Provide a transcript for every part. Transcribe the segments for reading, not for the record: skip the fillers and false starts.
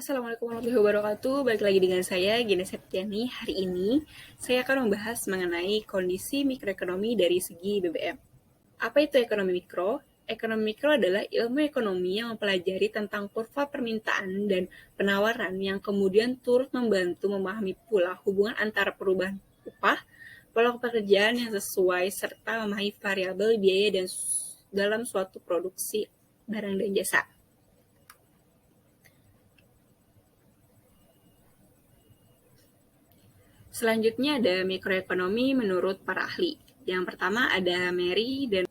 Assalamualaikum warahmatullahi wabarakatuh. Balik lagi dengan saya, Gina Septiani. Hari ini saya akan membahas mengenai kondisi mikroekonomi dari segi BBM. Apa itu ekonomi mikro? Ekonomi mikro adalah ilmu ekonomi yang mempelajari tentang kurva permintaan dan penawaran yang kemudian turut membantu memahami pula hubungan antara perubahan upah, pola pekerjaan yang sesuai, serta memahami variabel biaya dan dalam suatu produksi barang dan jasa. Selanjutnya ada mikroekonomi menurut para ahli. Yang pertama ada Mary dan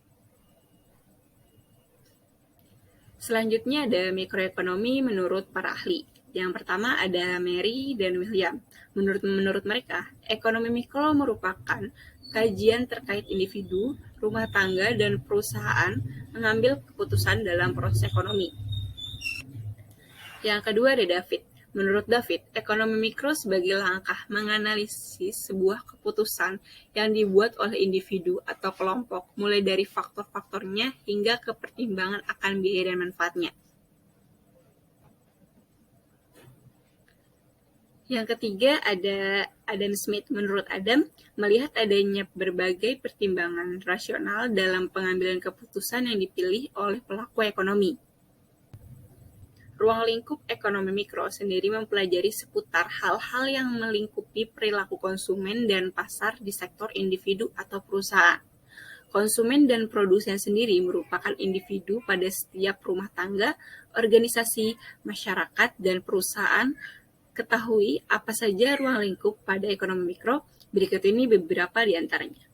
Selanjutnya ada mikroekonomi menurut para ahli. Yang pertama ada Mary dan William. Menurut mereka, ekonomi mikro merupakan kajian terkait individu, rumah tangga, dan perusahaan mengambil keputusan dalam proses ekonomi. Yang kedua ada David. Menurut David, ekonomi mikro sebagai langkah menganalisis sebuah keputusan yang dibuat oleh individu atau kelompok, mulai dari faktor-faktornya hingga ke pertimbangan akan biaya dan manfaatnya. Yang ketiga ada Adam Smith. Menurut Adam, melihat adanya berbagai pertimbangan rasional dalam pengambilan keputusan yang dipilih oleh pelaku ekonomi. Ruang lingkup ekonomi mikro sendiri mempelajari seputar hal-hal yang melingkupi perilaku konsumen dan pasar di sektor individu atau perusahaan. Konsumen dan produsen sendiri merupakan individu pada setiap rumah tangga, organisasi, masyarakat, dan perusahaan. Ketahui apa saja ruang lingkup pada ekonomi mikro, berikut ini beberapa di antaranya.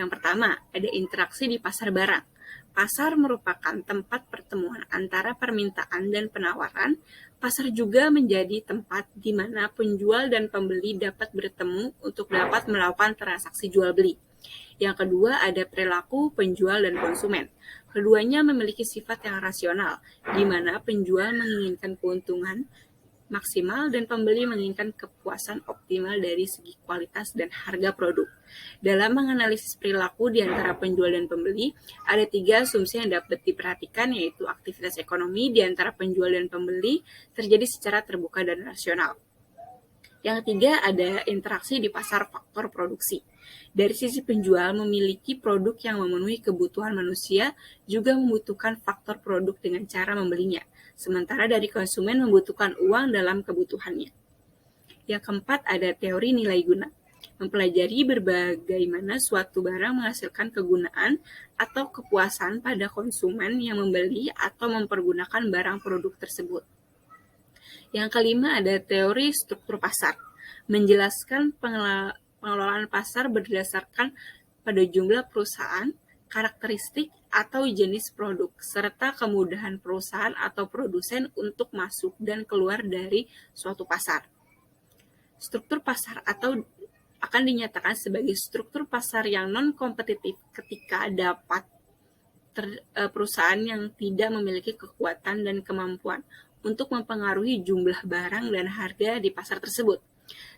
Yang pertama, ada interaksi di pasar barang. Pasar merupakan tempat pertemuan antara permintaan dan penawaran. Pasar juga menjadi tempat di mana penjual dan pembeli dapat bertemu untuk dapat melakukan transaksi jual beli. Yang kedua ada perilaku penjual dan konsumen. Keduanya memiliki sifat yang rasional, di mana penjual menginginkan keuntungan maksimal dan pembeli menginginkan kepuasan optimal dari segi kualitas dan harga produk. Dalam menganalisis perilaku di antara penjual dan pembeli, ada 3 asumsi yang dapat diperhatikan, yaitu aktivitas ekonomi di antara penjual dan pembeli terjadi secara terbuka dan rasional. Yang ketiga ada interaksi di pasar faktor produksi. Dari sisi penjual memiliki produk yang memenuhi kebutuhan manusia, juga membutuhkan faktor produk dengan cara membelinya. Sementara dari konsumen membutuhkan uang dalam kebutuhannya. Yang keempat ada teori nilai guna. Mempelajari bagaimana suatu barang menghasilkan kegunaan atau kepuasan pada konsumen yang membeli atau mempergunakan barang produk tersebut. Yang kelima ada teori struktur pasar. Menjelaskan pengelolaan pasar berdasarkan pada jumlah perusahaan, karakteristik atau jenis produk, serta kemudahan perusahaan atau produsen untuk masuk dan keluar dari suatu pasar. Struktur pasar atau akan dinyatakan sebagai struktur pasar yang non-kompetitif ketika dapat perusahaan yang tidak memiliki kekuatan dan kemampuan untuk mempengaruhi jumlah barang dan harga di pasar tersebut.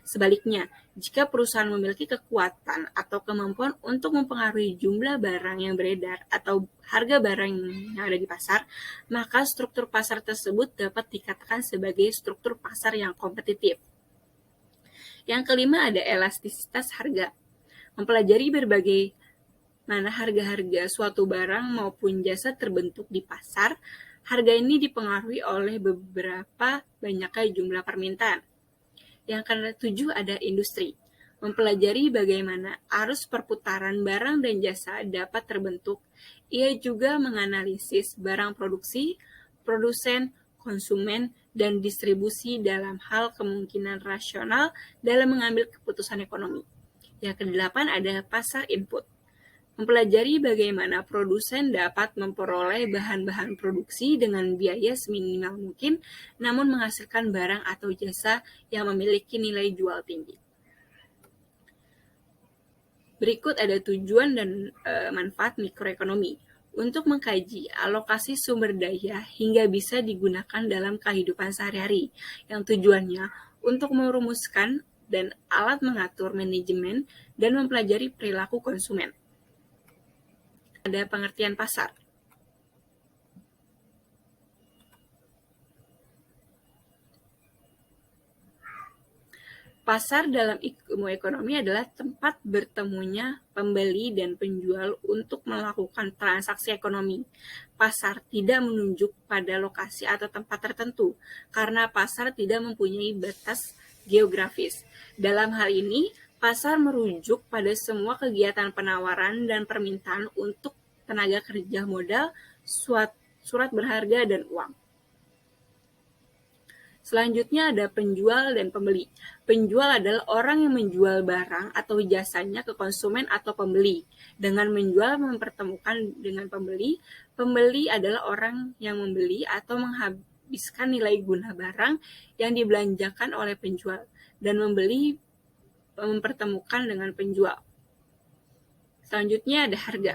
Sebaliknya, jika perusahaan memiliki kekuatan atau kemampuan untuk mempengaruhi jumlah barang yang beredar atau harga barang yang ada di pasar, maka struktur pasar tersebut dapat dikatakan sebagai struktur pasar yang kompetitif. Yang kelima ada elastisitas harga. Mempelajari berbagai mana harga-harga suatu barang maupun jasa terbentuk di pasar. Harga ini dipengaruhi oleh beberapa banyaknya jumlah permintaan. Yang ke-7 ada industri. Mempelajari bagaimana arus perputaran barang dan jasa dapat terbentuk. Ia juga menganalisis barang produksi, produsen, konsumen, dan distribusi dalam hal kemungkinan rasional dalam mengambil keputusan ekonomi. Yang ke-8 ada pasar input. Mempelajari bagaimana produsen dapat memperoleh bahan-bahan produksi dengan biaya seminimal mungkin, namun menghasilkan barang atau jasa yang memiliki nilai jual tinggi. Berikut ada tujuan dan manfaat mikroekonomi. Untuk mengkaji alokasi sumber daya hingga bisa digunakan dalam kehidupan sehari-hari, yang tujuannya untuk merumuskan dan alat mengatur manajemen dan mempelajari perilaku konsumen. Ada pengertian pasar. Pasar dalam ilmu ekonomi adalah tempat bertemunya pembeli dan penjual untuk melakukan transaksi ekonomi. Pasar tidak menunjuk pada lokasi atau tempat tertentu, karena pasar tidak mempunyai batas geografis. Dalam hal ini, pasar merujuk pada semua kegiatan penawaran dan permintaan untuk tenaga kerja modal, surat berharga, dan uang. Selanjutnya ada penjual dan pembeli. Penjual adalah orang yang menjual barang atau jasanya ke konsumen atau pembeli. Dengan menjual mempertemukan dengan pembeli, pembeli adalah orang yang membeli atau menghabiskan nilai guna barang yang dibelanjakan oleh penjual, dan membeli mempertemukan dengan penjual. Selanjutnya ada harga.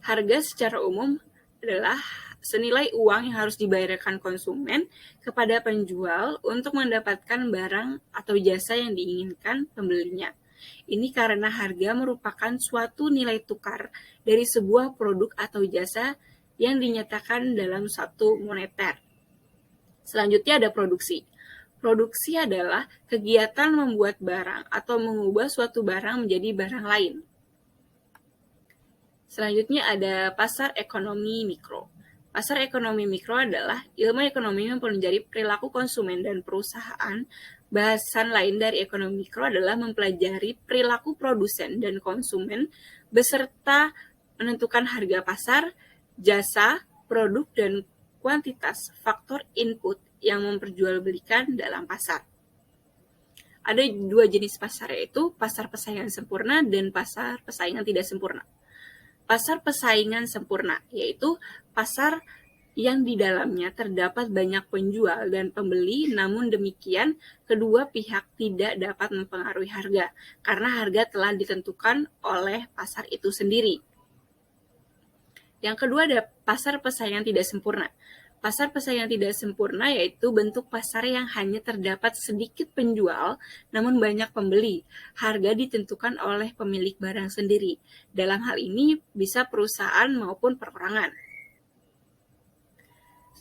Harga secara umum adalah senilai uang yang harus dibayarkan konsumen kepada penjual untuk mendapatkan barang atau jasa yang diinginkan pembelinya. Ini karena harga merupakan suatu nilai tukar dari sebuah produk atau jasa yang dinyatakan dalam satu moneter. Selanjutnya ada produksi. Produksi adalah kegiatan membuat barang atau mengubah suatu barang menjadi barang lain. Selanjutnya ada pasar ekonomi mikro. Pasar ekonomi mikro adalah ilmu ekonomi yang mempelajari perilaku konsumen dan perusahaan. Bahasan lain dari ekonomi mikro adalah mempelajari perilaku produsen dan konsumen beserta menentukan harga pasar, jasa, produk, dan kuantitas faktor input yang memperjualbelikan dalam pasar. Ada dua jenis pasar, yaitu pasar persaingan sempurna dan pasar persaingan tidak sempurna. Pasar persaingan sempurna, yaitu pasar yang di dalamnya terdapat banyak penjual dan pembeli, namun demikian kedua pihak tidak dapat mempengaruhi harga, karena harga telah ditentukan oleh pasar itu sendiri. Yang kedua ada pasar persaingan tidak sempurna. Pasar persaingan tidak sempurna yaitu bentuk pasar yang hanya terdapat sedikit penjual namun banyak pembeli. Harga ditentukan oleh pemilik barang sendiri. Dalam hal ini bisa perusahaan maupun perorangan.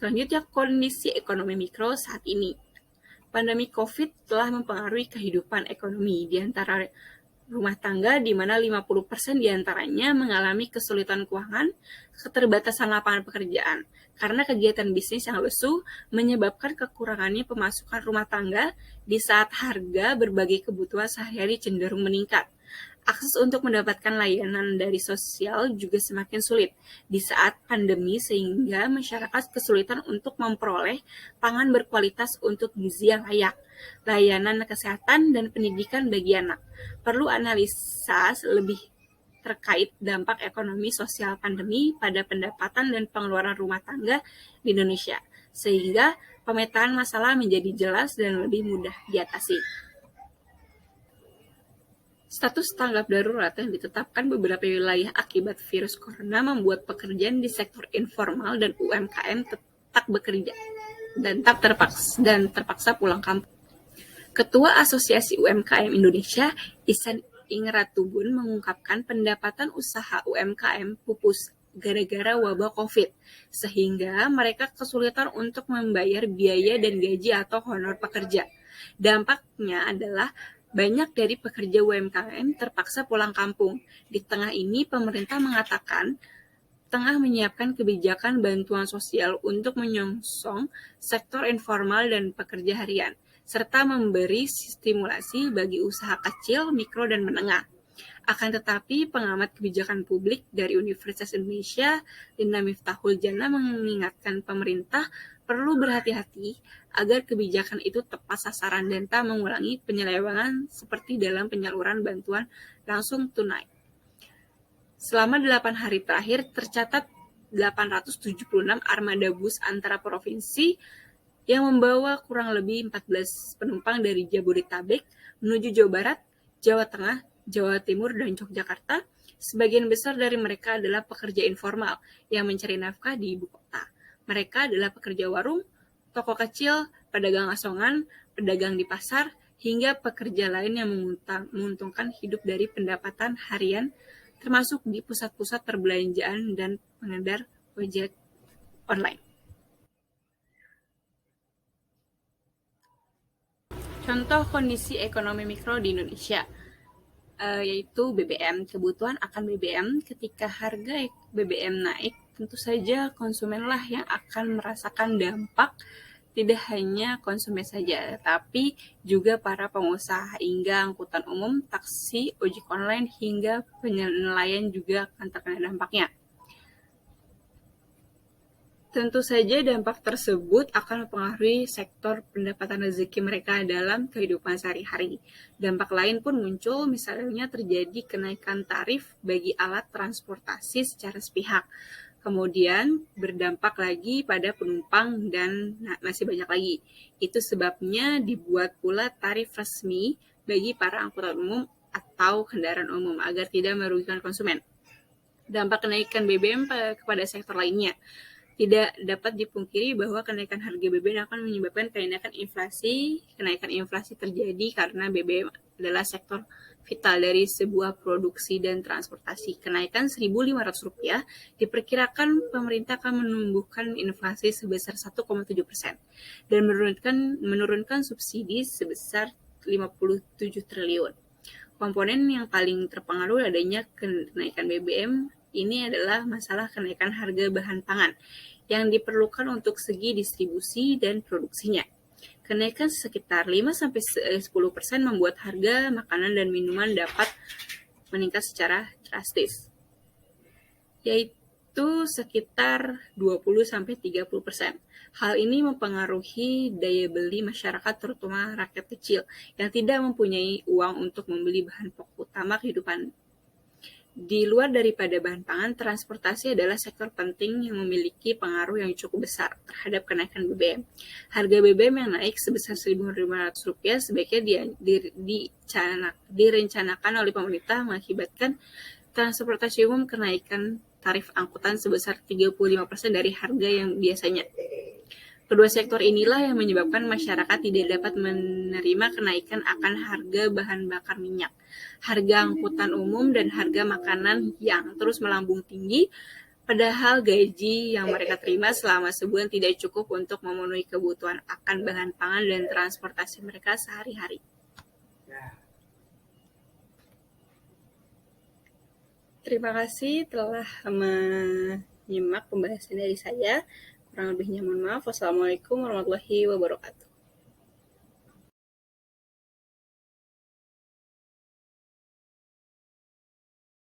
Selanjutnya kondisi ekonomi mikro saat ini. Pandemi COVID telah mempengaruhi kehidupan ekonomi di antara rumah tangga, di mana 50% diantaranya mengalami kesulitan keuangan, keterbatasan lapangan pekerjaan, karena kegiatan bisnis yang lesu menyebabkan kekurangannya pemasukan rumah tangga di saat harga berbagai kebutuhan sehari-hari cenderung meningkat. Akses untuk mendapatkan layanan dari sosial juga semakin sulit di saat pandemi, sehingga masyarakat kesulitan untuk memperoleh pangan berkualitas untuk gizi yang layak, layanan kesehatan, dan pendidikan bagi anak. Perlu analisa lebih terkait dampak ekonomi sosial pandemi pada pendapatan dan pengeluaran rumah tangga di Indonesia, sehingga pemetaan masalah menjadi jelas dan lebih mudah diatasi. Status tanggap darurat yang ditetapkan beberapa wilayah akibat virus corona membuat pekerjaan di sektor informal dan UMKM tetap bekerja dan terpaksa pulang kampung. Ketua Asosiasi UMKM Indonesia, Ihsan Ingratubun, mengungkapkan pendapatan usaha UMKM pupus gara-gara wabah COVID, sehingga mereka kesulitan untuk membayar biaya dan gaji atau honor pekerja. Dampaknya adalah banyak dari pekerja UMKM terpaksa pulang kampung. Di tengah ini, pemerintah mengatakan tengah menyiapkan kebijakan bantuan sosial untuk menyongsong sektor informal dan pekerja harian, serta memberi stimulasi bagi usaha kecil, mikro, dan menengah. Akan tetapi, pengamat kebijakan publik dari Universitas Indonesia, Linda Miftahul Jannah, mengingatkan pemerintah perlu berhati-hati agar kebijakan itu tepat sasaran dan tak mengulangi penyelewengan seperti dalam penyaluran bantuan langsung tunai. Selama 8 hari terakhir, tercatat 876 armada bus antara provinsi yang membawa kurang lebih 14 penumpang dari Jabodetabek menuju Jawa Barat, Jawa Tengah, Jawa Timur, dan Yogyakarta. Sebagian besar dari mereka adalah pekerja informal yang mencari nafkah di ibu kota. Mereka adalah pekerja warung, toko kecil, pedagang asongan, pedagang di pasar, hingga pekerja lain yang menguntungkan hidup dari pendapatan harian, termasuk di pusat-pusat perbelanjaan dan pengedar ojek online. Contoh kondisi ekonomi mikro di Indonesia, yaitu BBM. Kebutuhan akan BBM, ketika harga BBM naik, tentu saja konsumenlah yang akan merasakan dampak, tidak hanya konsumen saja, tapi juga para pengusaha hingga angkutan umum, taksi, ojek online, hingga penelayan juga akan terkena dampaknya. Tentu saja dampak tersebut akan mempengaruhi sektor pendapatan rezeki mereka dalam kehidupan sehari-hari. Dampak lain pun muncul, misalnya terjadi kenaikan tarif bagi alat transportasi secara sepihak. Kemudian berdampak lagi pada penumpang dan masih banyak lagi. Itu sebabnya dibuat pula tarif resmi bagi para angkutan umum atau kendaraan umum agar tidak merugikan konsumen. Dampak kenaikan BBM kepada sektor lainnya. Tidak dapat dipungkiri bahwa kenaikan harga BBM akan menyebabkan kenaikan inflasi. Kenaikan inflasi terjadi karena BBM adalah sektor vital dari sebuah produksi dan transportasi. Kenaikan Rp1.500 diperkirakan pemerintah akan menumbuhkan inflasi sebesar 1,7% dan menurunkan subsidi sebesar 57 triliun. Komponen yang paling terpengaruh adanya kenaikan BBM ini adalah masalah kenaikan harga bahan pangan yang diperlukan untuk segi distribusi dan produksinya. Kenaikan sekitar 5-10% membuat harga makanan dan minuman dapat meningkat secara drastis, yaitu sekitar 20-30%. Hal ini mempengaruhi daya beli masyarakat, terutama rakyat kecil yang tidak mempunyai uang untuk membeli bahan pokok utama kehidupan. Di luar daripada bahan pangan, transportasi adalah sektor penting yang memiliki pengaruh yang cukup besar terhadap kenaikan BBM. Harga BBM yang naik sebesar Rp1.500 sebaiknya direncanakan oleh pemerintah mengakibatkan transportasi umum kenaikan tarif angkutan sebesar 35% dari harga yang biasanya. Kedua sektor inilah yang menyebabkan masyarakat tidak dapat menerima kenaikan akan harga bahan bakar minyak, harga angkutan umum, dan harga makanan yang terus melambung tinggi, padahal gaji yang mereka terima selama sebulan tidak cukup untuk memenuhi kebutuhan akan bahan pangan dan transportasi mereka sehari-hari. Terima kasih telah menyimak pembahasan dari saya. Kurang lebihnya mohon maaf. Wassalamualaikum warahmatullahi wabarakatuh.